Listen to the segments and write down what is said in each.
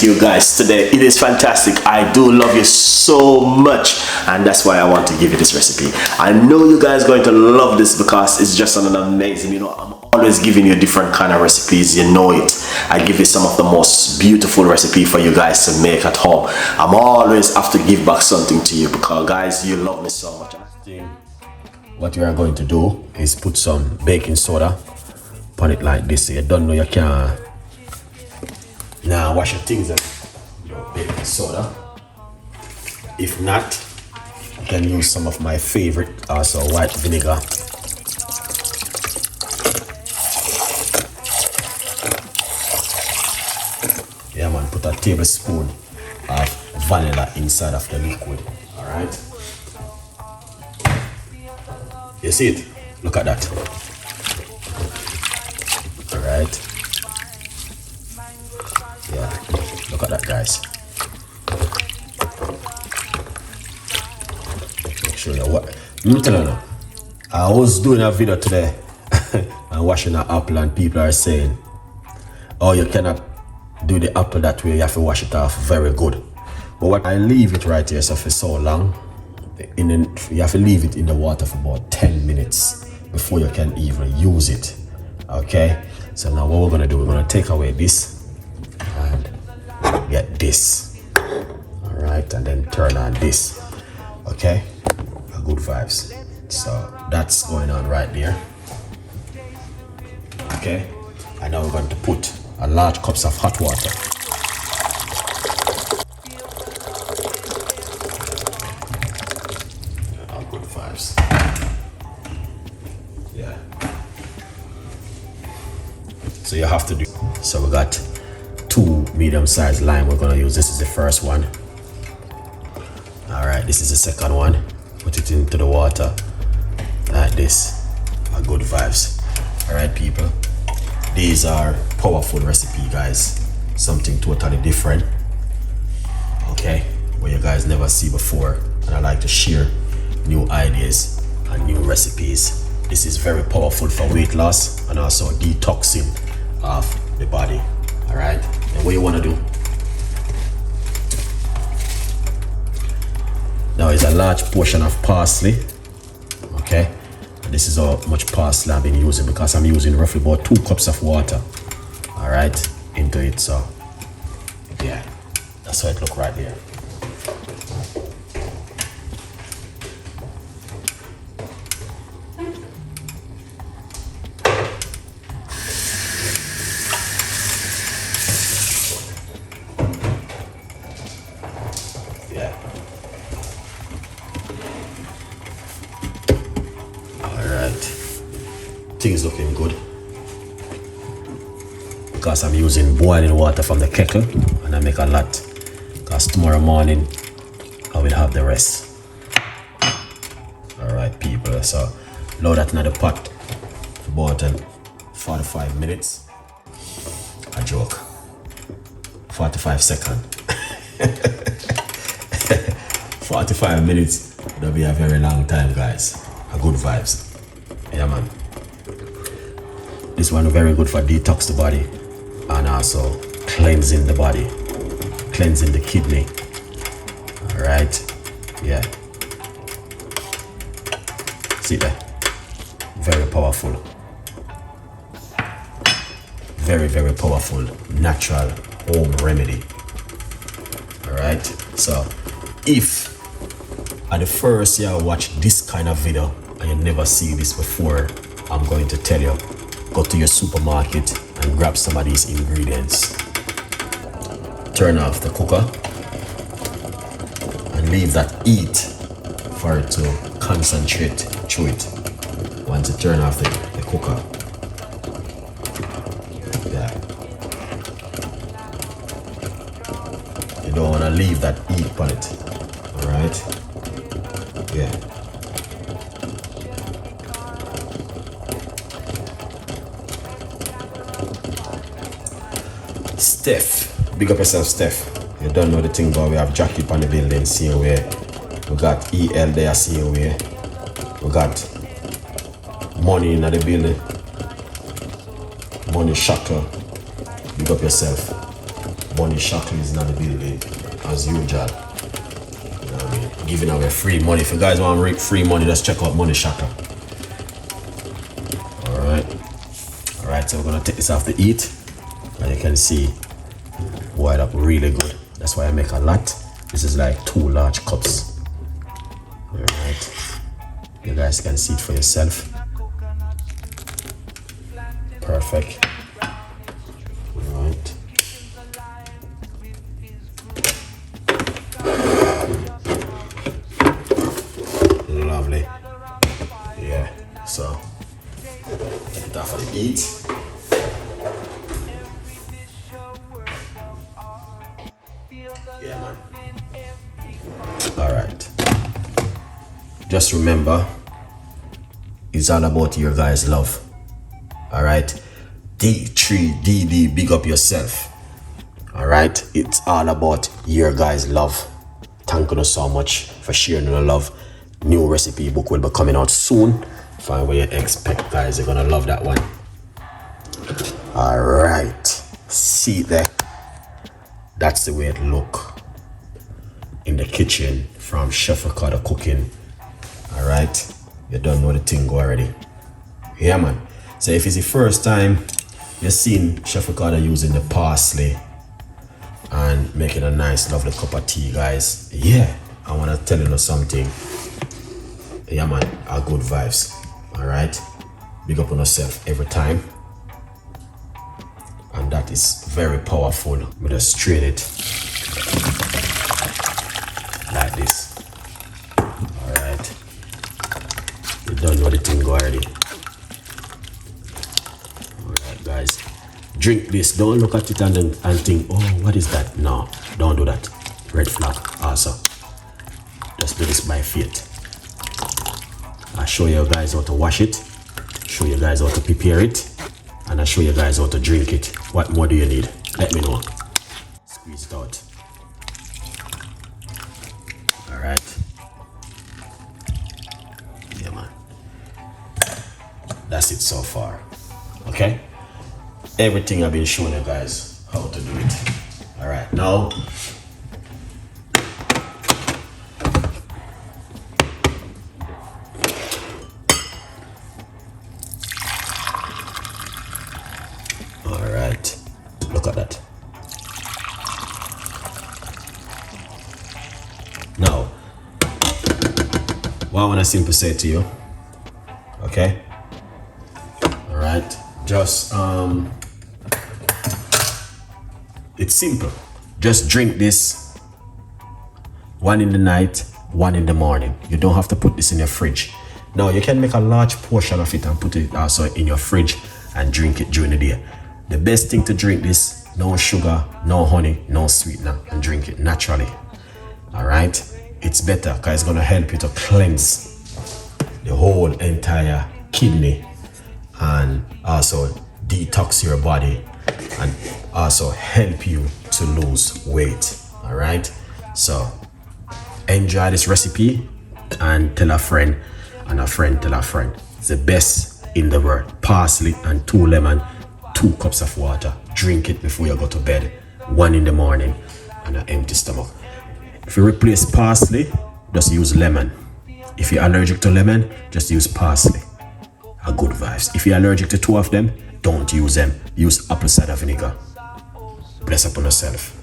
you guys today. It is fantastic. I do love you so much, and that's why I want to give you this recipe. I know you guys are going to love this because it's just an amazing, you know, I'm always giving you different kind of recipes, you know it. I give you some of the most beautiful recipe for you guys to make at home. I'm always have to give back something to you because guys, you love me so much. What you are going to do is put some baking soda on it like this. You don't know you can now wash your things with your baking soda. If not, you can use some of my favorite, also white vinegar. Yeah man, put a tablespoon of vanilla inside of the liquid. Alright. You see it? Look at that. Alright. Yeah, look at that guys. Make sure you what. Let me tell you now. I was doing a video today and washing an apple and people are saying, oh, you cannot do the apple that way, you have to wash it off very good. But what I leave it right here so for so long, you have to leave it in the water for about 10 minutes before you can even use it. Okay, so now what we're gonna do, we're gonna take away this and get this. All right, and then turn on this. Okay, good vibes. So that's going on right there. Okay, and now we're going to put a large cups of hot water. Oh, good vibes. Yeah. So you have to do. So we got 2 medium-sized lime we're gonna use. This is the first one. All right, this is the second one. Put it into the water like this. Good vibes. All right, people. These are powerful recipe, guys. Something totally different. Okay, what you guys never see before, and I like to share new ideas and new recipes. This is very powerful for weight loss and also detoxing of the body. All right, and what you want to do now is a large portion of parsley. Okay, and this is how much parsley I've been using because I'm using roughly about 2 cups of water, all right, into it. So yeah, that's how it look right there. Things looking good because I'm using boiling water from the kettle, and I make a lot because tomorrow morning I will have the rest. All right, people, so load that in the pot for about 45 minutes. A joke. 45 seconds. 45 minutes, that'll be a very long time, guys. A good vibes. Yeah man. This one is very good for detox the body and also cleansing the body, cleansing the kidney. All right, yeah. See that? Very powerful. Very, very powerful natural home remedy. All right. So if at the first you watch this kind of video and you never see this before, I'm going to tell you, go to your supermarket and grab some of these ingredients. Turn off the cooker and leave that heat for it to concentrate through it. Once you turn off the cooker. Yeah. You don't want to leave that heat on it. Alright? Yeah. Steph, big up yourself, Steph. You don't know the thing, but we have Jackie on the building, same way. We got EL there, same way. We got Money in the building. Money Shackle. Big up yourself. Money Shackle is not the building as usual. You know what I mean? Giving away free money. If you guys want free money, just check out Money Shackle. Alright, so we're gonna take this off the heat. And you can see boiled up really good. That's why I make a lot. This is like 2 large cups. Alright. You guys can see it for yourself. Perfect. Alright. Lovely. Yeah, so take it off of the heat. Yeah, man. Alright. Just remember, it's all about your guys' love. Alright? D3DD, big up yourself. Alright? It's all about your guys' love. Thank you so much for sharing the love. New recipe book will be coming out soon. Find what you expect, guys. You're gonna love that one. Alright. See there? That's the way it look in the kitchen from Chef Ricardo Cooking. Alright, you don't know the thing already. Yeah, man. So if it's the first time you've seen Chef Ricardo using the parsley and making a nice lovely cup of tea, guys, yeah, I want to tell you something. Yeah, man, our good vibes. Alright, big up on yourself every time. And that is very powerful. We just strain it like this. Alright. You don't know the thing already. Alright, guys. Drink this. Don't look at it and think, oh, what is that? No, don't do that. Red flag also. Just do this by faith. I'll show you guys how to wash it. Show you guys how to prepare it. And I'll show you guys how to drink it. What more do you need? Let me know. Squeeze it out. Alright. Yeah, man. That's it so far. Okay? Everything I've been showing you guys how to do it. Alright, now look at that. Now, what I want to simply say to you, okay? All right, just it's simple. Just drink this 1 in the night, 1 in the morning. You don't have to put this in your fridge. Now, you can make a large portion of it and put it also in your fridge and drink it during the day. The best thing to drink this, no sugar, no honey, no sweetener, and drink it naturally. All right? It's better because it's going to help you to cleanse the whole entire kidney and also detox your body and also help you to lose weight. All right? So enjoy this recipe and tell a friend and a friend tell a friend. It's the best in the world. Parsley and 2 lemon. 2 cups of water. Drink it before you go to bed. 1 in the morning on an empty stomach. If you replace parsley, just use lemon. If you're allergic to lemon, just use parsley. A good vibes. If you're allergic to 2 of them, don't use them. Use apple cider vinegar. Bless upon yourself.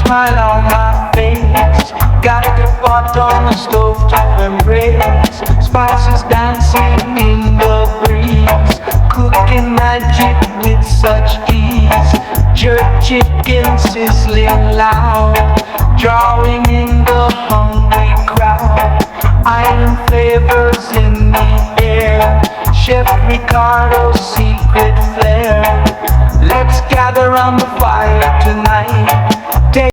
Smile on my face. Got the pot on the stove to embrace. Spices dancing in the breeze. Cooking magic with such ease. Jerk chicken sizzling loud. Drawing in the hungry crowd. Island flavors in the air. Chef Ricardo's secret flair. Let's gather around the fire tonight.